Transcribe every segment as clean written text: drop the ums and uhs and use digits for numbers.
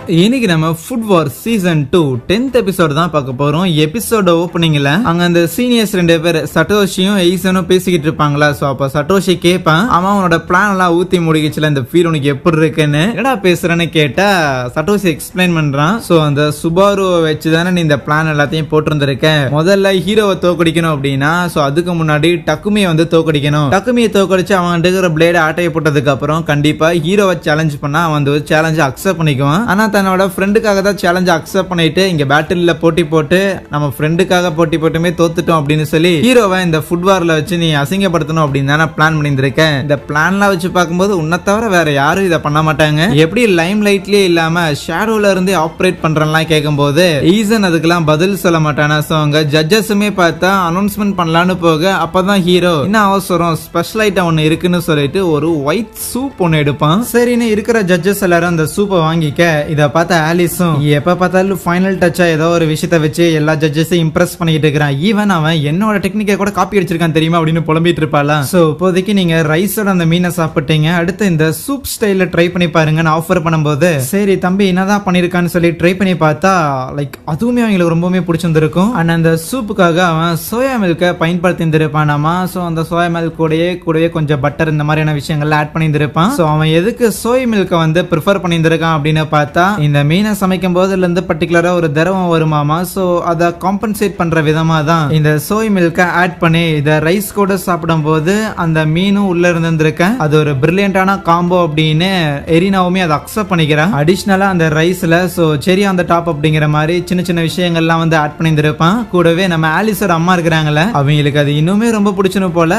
இன்னைக்கு நம்ம ஃபுட் வார் season 2 10th episode தான் பார்க்க போறோம். எபிசோட ஓப்பனிங்ல அங்க அந்த சீனியர்ஸ் ரெண்டு பேர் சட்டோஷியும் எய்சனும் பேசிக்கிட்டு இருப்பாங்களா. சோ அப்ப சட்டோஷி கேட்பான், அவன் அவனோட பிளான் எல்லாம் ஊத்தி முடிக்கச்சுல, இந்த ஃபீல் உனக்கு எப்படி இருக்குன்னு என்னடா பேசுறேன்னு கேட்டா சட்டோஷி எக்ஸ்பிளைன் பண்றான். சோ அந்த சுபாருவை வச்சுதானே நீ இந்த பிளான் எல்லாத்தையும் போட்டிருந்திருக்க. முதல்ல ஹீரோவை தோக்கடிக்கணும் அப்படின்னா சோ அதுக்கு முன்னாடி டக்குமியை வந்து தோக்கடிக்கணும். டக்குமியை தோக்கடிச்சு அவன் இருக்கிற பிளேட ஆட்டையை போட்டதுக்கு அப்புறம் கண்டிப்பா ஹீரோவை சேலஞ்ச் பண்ணா அவன் வந்து சேலஞ்ச் அக்செப்ட் பண்ணிக்குவான். ஆனா தன்னோட ஃப்ரெண்டுக்காக தான் சேலஞ்ச் அக்செப்ட் பண்ணிட்டு இங்க பேட்டில்ல போட்டி போட்டு நம்ம ஃப்ரெண்டுக்காக போட்டி போட்டுமே தோத்துட்டோம் அப்படின்னு சொல்லி ஹீரோவை இந்த ஃபுட் வார்ல வச்சு நீ அசிங்கப்படுத்தணும் அப்படின்னு தான் பிளான் பண்ணியிருக்கேன். இந்த பிளான்லாம் வச்சு பார்க்கும்போது உன்னை தவிர வேற யாரும் இதை பண்ண மாட்டாங்க. எப்படி லைம் லைட்லயே இல்லாம ஷேடோல இருந்து ஆப்ரேட் பண்றலாம் கேட்கும்போது ஈசன் அதுக்கெல்லாம் பதில் சொல்ல மாட்டானா. சோ அவங்க ஜட்ஜஸுமே பார்த்தா அனௌன்ஸ்மெண்ட் பண்ணலான்னு போக அப்பதான் ஹீரோ என்ன அவசரம் ஸ்பெஷல் ஐட்டம் ஒன்னு இருக்குன்னு சொல்லிட்டு ஒரு ஒயிட் சூப் ஒன்னு எடுப்பான். சரின்னு இருக்கிற ஜட்ஜஸ் எல்லாரும் அந்த சூப்பை வாங்கிக்க இத பார்த்த ஆலிஸும் எப்ப பார்த்தாலும் ஃபைனல் டச்சா ஏதோ ஒரு விஷயத்த வச்சு எல்லா ஜட்ஜஸையும் இம்ப்ரெஸ் பண்ணிட்டு இருக்கிறான். ஈவன் அவன் என்னோட டெக்னிக்கை கூட காப்பி அடிச்சிருக்கான் தெரியுமா அப்படின்னு புலம்பிட்டு இருப்பாளா. சோ இப்போதைக்கு நீங்க ரைஸோட அந்த மீனை சாப்பிட்டீங்க, அடுத்து இந்த சூப் ஸ்டைல ட்ரை பண்ணி பாருங்கன்னு ஆஃபர் பண்ணும்போது சரி தம்பி என்னதான் பண்ணிருக்கான்னு சொல்லி ட்ரை பண்ணி பார்த்தா லைக் அதுவுமே அவங்களுக்கு ரொம்பவே பிடிச்சிருந்திருக்கும். அண்ட் அந்த சூப்புக்காக அவன் சோயா மில்கை பயன்படுத்தி இருந்திருப்பானாமா. சோ அந்த சோயா மில்க் கூடவே கொஞ்சம் பட்டர் இந்த மாதிரியான விஷயங்கள் ஆட் பண்ணியிருப்பான். சோ அவன் எதுக்கு சோயா மில்கை வந்து ப்ரிஃபர் பண்ணியிருக்கான் அப்படின்னு பார்த்தா இந்த மீனை சமைக்கும் போதுல இருந்து பர்டிகுலரா ஒரு திரவம் வருமாமா. சோ அதை காம்பன்சேட் பண்ற விதமா தான் இந்த சோய் மில்க ஆட் பண்ணி இத ரைஸ் கூட சாப்பிடும் போது அந்த மீனும் உள்ள இருந்திருக்க அது ஒரு பிரில்லியண்டான காம்போ அப்படின்னு எரினாவுமே அதை அக்செப்ட் பண்ணிக்கிறான். அடிஷனலா அந்த ரைஸ்ல சோ செரி அந்த டாப் அப்படிங்கிற மாதிரி சின்ன சின்ன விஷயங்கள்லாம் வந்து ஆட் பண்ணியிருப்பான். கூடவே நம்ம ஆலிஸோட அம்மா இருக்கிறாங்கல்ல அவங்களுக்கு அது இன்னுமே ரொம்ப பிடிச்சணும் போல.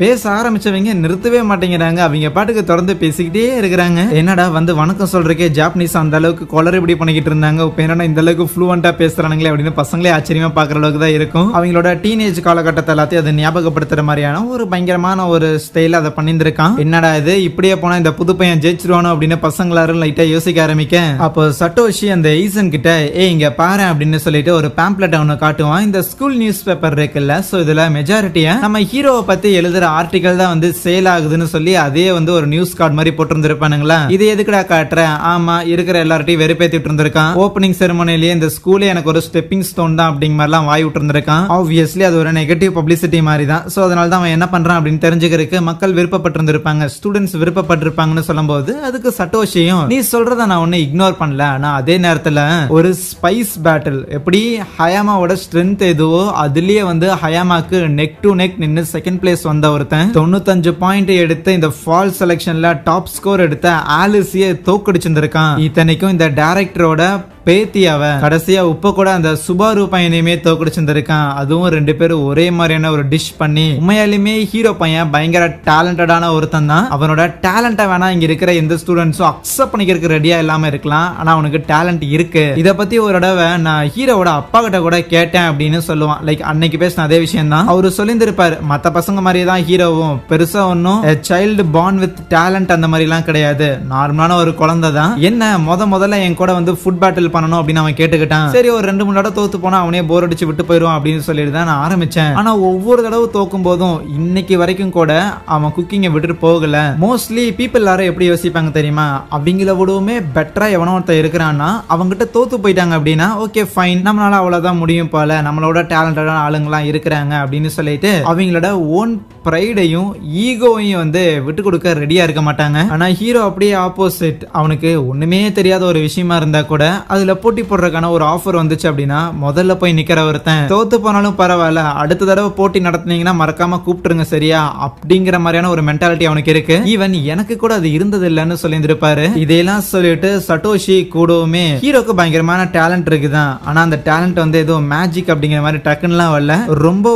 பேச ஆரம்பிச்சவங்க நிறுத்தவே மாட்டேங்கிறாங்க. அவங்க பாட்டுக்கு தொடர்ந்து பேசிக்கிட்டே இருக்கிறாங்க. என்னடா வந்து வணக்கம் சொல்றக்கே ஜாப்பனீஸ் அந்த அளவுக்கு கொலர் இப்படி பண்ணிக்கிட்டு இருந்தாங்க, என்னன்னா இந்த அளவுக்கு ஃப்ளூவெண்டா பேசுறானுங்களே அப்படின்னு பசங்களே ஆச்சரியமா பாக்குற அளவுக்கு தான் இருக்கும். அவங்களோட டீனேஜ் காலகட்டத்தை எல்லாத்தையும் அதை ஞாபகப்படுத்துற மாதிரியான ஒரு பயங்கரமான ஒரு ஸ்டைல அதை பண்ணியிருக்கான். என்னடா இது இப்படியே போனா இந்த புது பையன் ஜெயிச்சிருவானோ அப்படின்னு பசங்களாரும் லைட்டா யோசிக்க ஆரம்பிக்க அப்போ சட்டோஷி அந்த ஈசன் கிட்ட இங்க பாரு அப்படின்னு சொல்லிட்டு ஒரு பேம்ப்ளெட் ஒன்னு காட்டுவான். இந்த ஸ்கூல் நியூஸ் பேப்பர் இருக்குல்ல, சோ இதுல மெஜாரிட்டியா நம்ம ஹீரோவை பத்தி எழுதுற ஆர்டிகல் தான் வந்து சேல் ஆகுதுன்னு சொல்லி அதே வந்து ஒரு நியூஸ் கார்டு மாதிரி போட்டிருந்திருப்பானுங்களா. இது எதுக்குடா காட்டுறேன், ஆமா இருக்கிற எல்லார்ட்டையும் வெறுப்பேத்திட்டு இருந்திருக்கான். ஓப்பனிங் செரமனிலேயே இந்த ஸ்கூலே எனக்கு ஒரு ஸ்டெப்பிங் ஸ்டோன் தான் அப்படிங்கிற மாதிரிலாம் வாய் விட்டு இருந்திருக்கான். ஆப்வியஸ்லி அது ஒரு நெகட்டிவ் பப்ளிசிட்டி மாதிரி தான். சோ அதனால தான் அவன் என்ன பண்றான் அப்படின்னு தெரிஞ்சுக்கிறதுக்கு மக்கள் விருப்பப்பட்டிருந்திருப்பாங்க, ஸ்டூடெண்ட்ஸ் விருப்பப்பட்டிருப்பாங்கன்னு சொல்லும்போது அதுக்கு சட்டோஷியும் நீ சொல்றத நான் ஒன்னும் இக்னோர் பண்ணல, ஆனா அதே நேரத்துல ஒரு ஸ்பைஸ் பேட்டில் எப்படி ஹயாமாவோட ஸ்ட்ரென்த் எதுவோ அதுலயே வந்து ஹயாமாக்கு நெக் டு நெக் நின்னு செகண்ட் பிளேஸ் வந்த ஒருத்தன் 95 பாயிண்ட் எடுத்து இந்த ஃபால் செலக்ஷன்ல டாப் ஸ்கோர் எடுத்த ஆலிஸியை தோக்கடிச்சிருந்திருக்கான். இத்தனைக்கும் இந்த டைரக்டரோட பேத்தியாவ கடைசியா உப்ப கூட அந்த சுபாரு பையனையுமே தோக்கடிச்சிருந்திருக்கான். அதுவும் ரெண்டு பேரும் ஒரே மாதிரியான ஒரு டிஷ் பண்ணி உண்மையாலுமே ஹீரோ பையன் பயங்கர டேலண்டடான ஒருத்தன் தான். அவனோட டேலண்ட வேணா இங்க இருக்கிற எந்த ஸ்டூடெண்ட்ஸும் அக்செப்ட் பண்ணிக்கிறதுக்கு ரெடியா இல்லாம இருக்கலாம், ஆனா அவனுக்கு டேலண்ட் இருக்கு. இத பத்தி ஒரு தடவை நான் ஹீரோவோட அப்பா கிட்ட கூட கேட்டேன் அப்படின்னு சொல்லுவான். லைக் அன்னைக்கு பேசின அதே விஷயம் தான் அவரு சொல்லியிருந்திருப்பாரு. மத்த பசங்க மாதிரியே தான் ஹீரோவும் பெருசா ஒன்னும் சைல்டு பார்ன் வித் டேலண்ட் அந்த மாதிரி எல்லாம் கிடையாது, நார்மலான ஒரு குழந்தை தான். என்ன முதல்ல என் கூட வந்து ஃபுட் பேட்டில் பண்ணணும் அப்படின்னு அவன் கேட்டுக்கிட்டான். சரி ஒரு 2-3 தடவை தோத்து போனா அவனே போர் அடிச்சு விட்டு போயிருவான் அப்படின்னு சொல்லிட்டு தான் நான் ஆரம்பிச்சேன். ஆனா ஒவ்வொரு தடவை தோக்கும் போதும் இன்னைக்கு வரைக்கும் கூட அவன் குக்கிங்கை விட்டுட்டு போகல. மோஸ்ட்லி பீப்பிள் எல்லாரும் எப்படி யோசிப்பாங்க தெரியுமா, அவங்கள விடவுமே பெட்டரா எவனோ ஒருத்தர் இருக்கிறான்னா அவங்ககிட்ட தோத்து போயிட்டாங்க அப்படின்னா ஓகே ஃபைன் நம்மளால அவ்வளவுதான் முடியும் போல, நம்மளோட டேலண்டடான ஆளுங்கெல்லாம் இருக்கிறாங்க அப்படின்னு சொல்லிட்டு அவங்களோட ஓன் பிரைடையும் ஈகோவையும் வந்து விட்டு கொடுக்க ரெடியா இருக்க மாட்டாங்க. ஆனா ஹீரோ அப்படியே ஆப்போசிட். அவனுக்கு ஒண்ணுமே தெரியாத ஒரு விஷயமா இருந்தா கூட அதுல போட்டி போடுறதுக்கான ஒரு ஆஃபர் வந்துச்சு அப்படின்னா முதல்ல போய் நிக்கிற ஒருத்தன் தோத்து போனாலும் பரவாயில்ல அடுத்த தடவை போட்டி நடத்தினீங்கன்னா மறக்காம கூப்பிட்டுருங்க சரியா அப்படிங்கிற மாதிரியான ஒரு மென்டாலிட்டி அவனுக்கு இருக்கு. ஈவன் எனக்கு கூட அது இருந்தது இல்லைன்னு சொல்லியிருந்திருப்பாரு. இதையெல்லாம் சொல்லிட்டு சட்டோஷி கூடவுமே ஹீரோக்கு பயங்கரமான டேலண்ட் இருக்குதான், ஆனா அந்த டேலண்ட் வந்து ஏதோ மேஜிக் அப்படிங்கிற மாதிரி டக்குன்னுலாம் வரல. ரொம்ப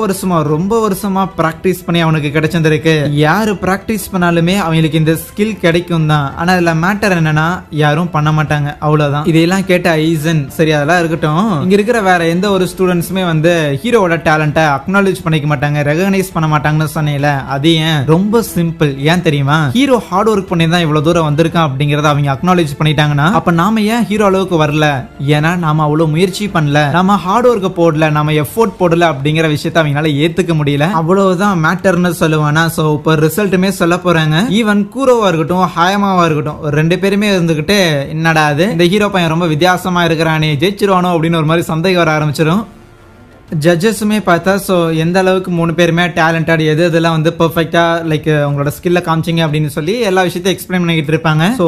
வருஷமா பிராக்டிஸ் பண்ணி அவனுக்கு கிடைச்சிருக்கு. யாரு பிராக்டிஸ் பண்ணாலுமே அவங்களுக்கு இந்த ஸ்கில் கிடைக்கும் தான், ஆனா இதுல மேட்டர் என்னன்னா யாரும் பண்ண மாட்டாங்க அவ்வளவுதான். இதெல்லாம் கேட்ட ஐசன் சரி அதெல்லாம் இருக்கட்டும், இங்க இருக்கிற வேற எந்த ஒரு ஸ்டூடெண்ட்ஸுமே வந்து ஹீரோவோட டேலண்ட்டை அக்னாலேஜ் பண்ணிக்க மாட்டாங்க, ரெகக்னைஸ் பண்ண மாட்டாங்கன்னு சொன்னீங்கல, அது ஏன் ரொம்ப சிம்பிள். ஏன் தெரியுமா, ஹீரோ ஹார்ட் ஒர்க் பண்ணி தான் இவ்வளவு தூரம் வந்திருக்கான் அப்படிங்கறத அவங்க அக்னாலேஜ் பண்ணிட்டாங்கன்னா அப்ப நாம ஏன் ஹீரோ அளவுக்கு வரல, ஏன்னா நாம அவ்வளவு முயற்சி பண்ணல, நாம ஹார்ட் ஒர்க் போடல, நாம எஃபோர்ட் போடல அப்படிங்கிற விஷயத்தை அவங்களால ஏத்துக்க முடியல. அவ்வளவுதான் மேட்டர்னு சொல்லுவானா. சோ இப்ப ரிசல்ட்டுமே சொல்ல போறாங்க. ஈவன் கூரோவா இருக்கட்டும் ஹயமாவா இருக்கட்டும் ரெண்டு பேருமே இருந்துகிட்டு என்னடா இல்லாது இந்த ஹீரோ பையன் ரொம்ப வித்தியாசமா இருக்கிறானே, ஜெயிச்சிருவானோ அப்படின்னு ஒரு மாதிரி சந்தேகம் வர ஆரம்பிச்சிடும். ஜட்ஜஸுமே பார்த்தா ஸோ எந்த அளவுக்கு 3 பேருமே டேலண்டட், இதெல்லாம் வந்து பெர்ஃபெக்டா லைக் உங்களோட ஸ்கில்ல காமிச்சிங்க அப்படின்னு சொல்லி எல்லா விஷயத்தையும் எக்ஸ்பிளைன் பண்ணிக்கிட்டு இருப்பாங்க. ஸோ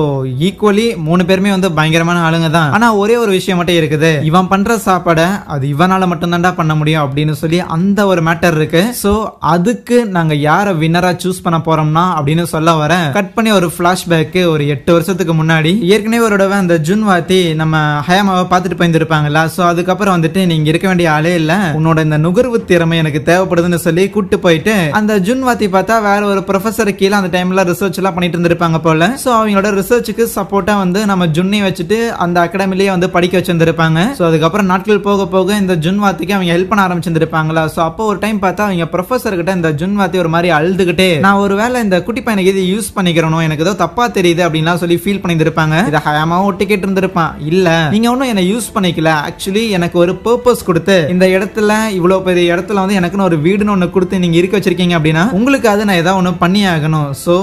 ஈக்குவலி 3 பேருமே வந்து பயங்கரமான ஆளுங்க தான். ஆனா ஒரே ஒரு விஷயம் மட்டும் இருக்குது, இவன் பண்ற சாப்பாடை அது இவனால மட்டும் தான்டா பண்ண முடியும் அப்படின்னு சொல்லி அந்த ஒரு மேட்டர் இருக்கு. ஸோ அதுக்கு நாங்க யாரை வின்னரா சூஸ் பண்ண போறோம்னா அப்படின்னு சொல்ல வர கட் பண்ணி ஒரு பிளாஷ்பேக் ஒரு 8 வருஷத்துக்கு முன்னாடி ஏற்கனவே ஒரு தடவை அந்த ஜுன்வாத்தி நம்ம ஹயாமாவை பார்த்துட்டு போயிருந்திருப்பாங்களா. ஸோ அதுக்கப்புறம் வந்துட்டு நீங்க இருக்க வேண்டிய ஆளே இல்ல, உன்னோட இந்த நுகர்வு திறமை எனக்கு தேவைப்படுதுன்னு சொல்லி கூட்டு போயிட்டு அந்த ஜுன்வாத்தி பார்த்தா வேற ஒரு ப்ரொஃபசர் கீழே அந்த டைம்ல ரிசர்ச் எல்லாம் பண்ணிட்டு இருந்திருப்பாங்க போல. சோ அவங்களோட ரிசர்ச்சுக்கு சப்போர்ட்டா வந்து நம்ம ஜுன்னி வச்சுட்டு அந்த அகாடமிலேயே வந்து படிக்க வச்சிருந்திருப்பாங்க. சோ அதுக்கப்புறம் நாட்கள் போக போக இந்த ஜுன்வாத்திக்கு அவங்க ஹெல்ப் பண்ண ஆரம்பிச்சிருப்பாங்களா. சோ அப்போ ஒரு டைம் பார்த்தா அவங்க ப்ரொஃபசர் கிட்ட இந்த ஜுன்வாத்தி ஒரு மாதிரி அழுதுகிட்டே, நான் ஒருவேளை இந்த குட்டி பையனுக்கு இது யூஸ் பண்ணிக்கிறோம், எனக்கு ஏதோ தப்பா தெரியுது அப்படின்லாம் சொல்லி ஃபீல் பண்ணிருப்பாங்க. இதை ஹயாமாவும் ஒட்டி கேட்டு இருந்திருப்பான், இல்ல நீங்க ஒன்னும் என்ன யூஸ் பண்ணிக்கல, ஆக்சுவலி எனக்கு ஒரு பர்பஸ் கொடுத்து இந்த இடத்துல இவ்வளவு பெரிய இடத்துல வந்து எனக்குன்னு ஒரு வீடுன்னு ஒண்ணு கொடுத்து நீங்க இருக்க வச்சிருக்கீங்க அப்படின்னா உங்களுக்கு அது நான் ஏதாவது ஒண்ணு பண்ணி ஆகணும். சோ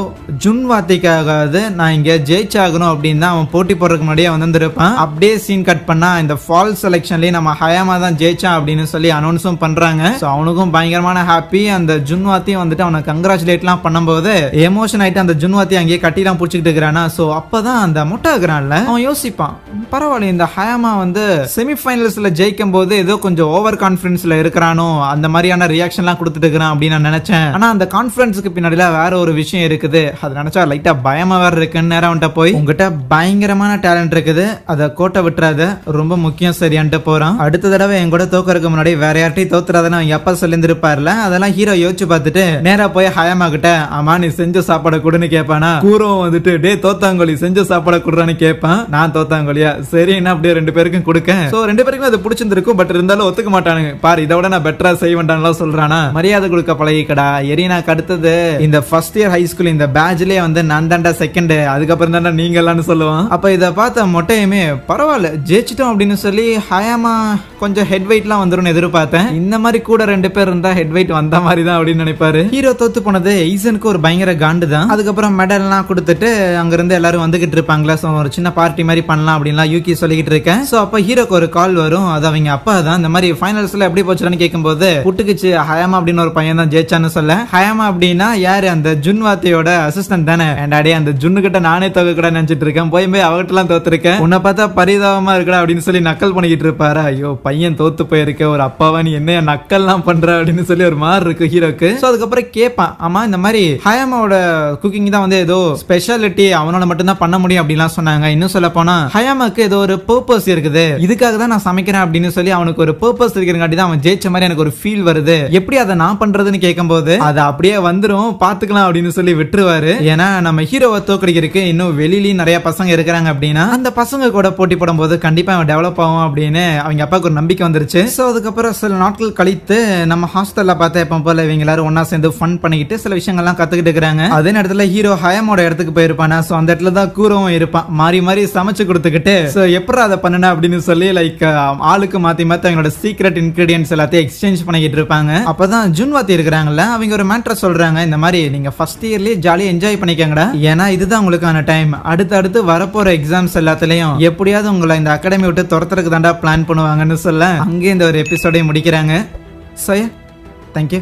ஜுன்வாத்திக்காக நான் இங்க ஜெயிச்சாகணும் அப்படின்னு தான் அவன் போட்டி போடுறதுக்கு முன்னாடியே வந்திருப்பான். அப்படியே சீன் கட் பண்ணா இந்த ஃபால் செலக்ஷன்லயே நம்ம ஹயாமா தான் ஜெயிச்சான் அப்படின்னு சொல்லி அனௌன்ஸும் பண்றாங்க. சோ அவனுக்கும் பயங்கரமான ஹாப்பி. அந்த ஜுன்வாத்தியும் வந்துட்டு அவனை கங்க்ராச்சுலேட்லாம் பண்ணும்போது எமோஷன் ஆயிட்டு அந்த ஜுன்வாத்தி அங்கேயே கட்டிலாம் பிடிச்சிக்கிட்டு இருக்கிறானா. சோ அப்பதான் அந்த முட்டை இருக்கிறான்ல அவன் யோசிப்பான், பரவாயில்ல இந்த ஹயாமா வந்து செமிஃபைனல்ஸ்ல ஜெயிக்கும் போது ஏதோ கொஞ்சம் ஓவர் கான்பிடன்ஸ்ல இருக்கிறானோ அந்த மாதிரியான ரியாக்ஷன்லாம் கொடுத்துட்டு இருக்கிறான் அப்படின்னு நான் நினைச்சேன். ஆனா அந்த கான்ஃபரன்ஸ்க்கு பின்னாடில வேற ஒரு விஷயம் இருக்குது, அது நினைச்சா லைட்டா பயமா வேற இருக்குன்னு நேரம் அவன்கிட்ட போய், உங்ககிட்ட பயங்கரமான டேலண்ட் இருக்குது, அதை கோட்டை விட்டுறாத, ரொம்ப முக்கியம் சரியான்ட்டு போறான். அடுத்த தடவை என் கூட தோக்கறதுக்கு முன்னாடி வேற யார்ட்டையும் தோத்துறாதுன்னு அவங்க அப்பா சொல்லியிருந்திருப்பார்ல, அதெல்லாம் ஹீரோ யோசிச்சு பார்த்துட்டு நேரா போய் ஹயாமா கிட்ட, ஆமா நீ செஞ்ச சாப்பாடை கொடுன்னு கேட்பானா. கூரம் வந்துட்டு டே தோத்தாங்கோலி செஞ்ச சாப்பாடை கொடுறான்னு கேட்பான். நான் தோத்தாங்கோலியா, சரி என்ன அப்படியே 2 பேருக்கும் கொடுக்க. சோ 2 பேருக்கும் அது பிடிச்சிருந்திருக்கும், பட் இருந்தாலும் ஒத்துக்க மாட்டானுங்க. பாரு இதை விட நான் பெட்டரா செய்வேன்டான்லாம் சொல்றானா. மரியாதை கொடுக்க பழகிக்கடா. எரினாக்கு அடுத்தது இந்த ஃபர்ஸ்ட் இயர் ஹை ஸ்கூல் இந்த பேட்ச்லயே வந்து நான் தாண்டா செகண்ட், அதுக்கப்புறம் தாண்டா நீங்க எல்லாம் சொல்லுவான். அப்ப இதை பார்த்த மொட்டையுமே பரவாயில்ல ஜெயிச்சிட்டோம் அப்படின்னு சொல்லி ஹயாமா கொஞ்சம் ஹெட் வெயிட்லாம் வந்துடும் எதிர்பார்த்தேன். இந்த மாதிரி கூட 2 பேர் இருந்தா ஹெட் வெயிட் வந்த மாதிரி தான் அப்படின்னு நினைப்பாரு. ஹீரோ தோத்து போனது ஈசனுக்கு ஒரு பயங்கர காண்டு தான். அதுக்கப்புறம் மெடல்லாம் கொடுத்துட்டு அங்க இருந்து எல்லாரும் வந்துகிட்டு இருப்பாங்களா. சோ ஒரு சின்ன பார்ட்டி மாதிரி பண்ணலாம் அப்படின்லாம் யூகி சொல்லிக்கிட்டு இருக்கேன். சோ அப்ப ஹீரோக்கு ஒரு கால் வரும், அது அவங்க அப்பா தான். இந்த மாதிரி ஃபைனல்ஸ்ல எப்படி போச்சுன்னு கேட்கும்போது புட்டுக்குச்சு ஹயாமா அப்படின்னு ஒரு பையன் தான் ஜெயிச்சான்னு சொல்ல. ஹயாமா அப்படின்னா யாரு, அந்த ஜுன்வாத்தியோட அசிஸ்டன்ட் தானே. அடே அந்த ஜுன்னு கிட்ட நானே தோக்க கூட நினைச்சிட்டு இருக்கேன், போய் அவகிட்ட எல்லாம் தோத்துருக்கேன், உன்னை பார்த்தா பரிதாபமா இருக்கா அப்படின்னு சொல்லி நக்கல் பண்ணிக்கிட்டு இருப்பாரு. ஐயோ பையன் தோத்து போயிருக்க, ஒரு அப்பாவா நீ என்ன நக்கல்லாம் பண்ற அப்படின்னு சொல்லி ஒரு மாதிரி இருக்கு ஹீரோக்கு. சோ அதுக்கப்புறம் கேட்பான், ஆமா இந்த மாதிரி ஹயாமாவோட குக்கிங் தான் வந்து ஏதோ ஸ்பெஷாலிட்டி, அவனோட மட்டும் தான் பண்ண முடியும் அப்படின்லாம் சொன்னாங்க. இன்னும் சொல்ல போனா ஹயாமாக்கு ஏதோ ஒரு பர்பஸ் இருக்குது, இதுக்காக தான் நான் சமைக்கிறேன் அப்படின்னு சொல்லி அவனுக்கு ஒரு பர்பஸ் இருக்கிறங்காட்டி தான் அவன் ஜெயிச்ச மாதிரி எனக்கு ஒரு ஃபீல் வருது. எப்படி அதை நான் பண்றதுன்னு கேட்கும்போது அது அப்படியே வந்துரும் பாத்துக்கலாம் அப்படின்னு சொல்லி விட்டுருவாரு. ஏன்னா நம்ம ஹீரோவை தோக்கடிக்கிறதுக்கு இன்னும் வெளியிலயும் நிறைய பசங்க இருக்கிறாங்க அப்படின்னா அந்த பசங்க கூட போட்டி போடும் போது கண்டிப்பா அவன் டெவலப் ஆகும் அப்படின்னு அவங்க அப்பாவுக்கு ஒரு நம்பிக்கை வந்துருச்சு. சோ அதுக்கப்புறம் சில நாட்கள் கழித்து நம்ம ஹாஸ்டல்ல பார்த்தா எப்ப போல இவங்க எல்லாரும் ஒன்னா சேர்ந்து ஃபன் பண்ணிக்கிட்டு சில விஷயங்கள்லாம் கத்துக்கிட்டு இருக்காங்க. அதே நேரத்துல ஹீரோ ஹயாமோட இடத்துக்கு போயிருப்பானா. சோ அந்த இடத்துல தான் கூரவும் இருப்பான், மாறி மாறி சமைச்சு கொடுத்துக்கிட்டு சோ எப்படி அதை பண்ணன அப்படின்னு சொல்லி லைக் ஆளுக்கு மாத்தி மாத்தி அவங்களோட சீக்ரெட் இன்கிரிடியன்ஸ் எல்லாத்தையும் எக்ஸ்சேஞ்ச் பண்ணிக்கிட்டு இருப்பாங்க. அப்பதான் ஜுன்வாத்தி இருக்கிறாங்கல்ல அவங்க ஒரு மேட்டர் சொல்றாங்க, இந்த மாதிரி நீங்க ஃபர்ஸ்ட் இயர்லயே ஜாலியா என்ஜாய் பண்ணிக்கங்கடா, ஏன்னா இதுதான் உங்களுக்கான டைம், அடுத்து வரப்போற எக்ஸாம்ஸ் எல்லாத்துலயும் எப்படியாவது உங்களை இந்த அகாடமி விட்டு துரத்துறதுக்கு தாண்டா பிளான் பண்ணுவாங்கன்னு சொல்ல அங்கே இந்த ஒரு எபிசோடை முடிக்கிறாங்க. So thank you.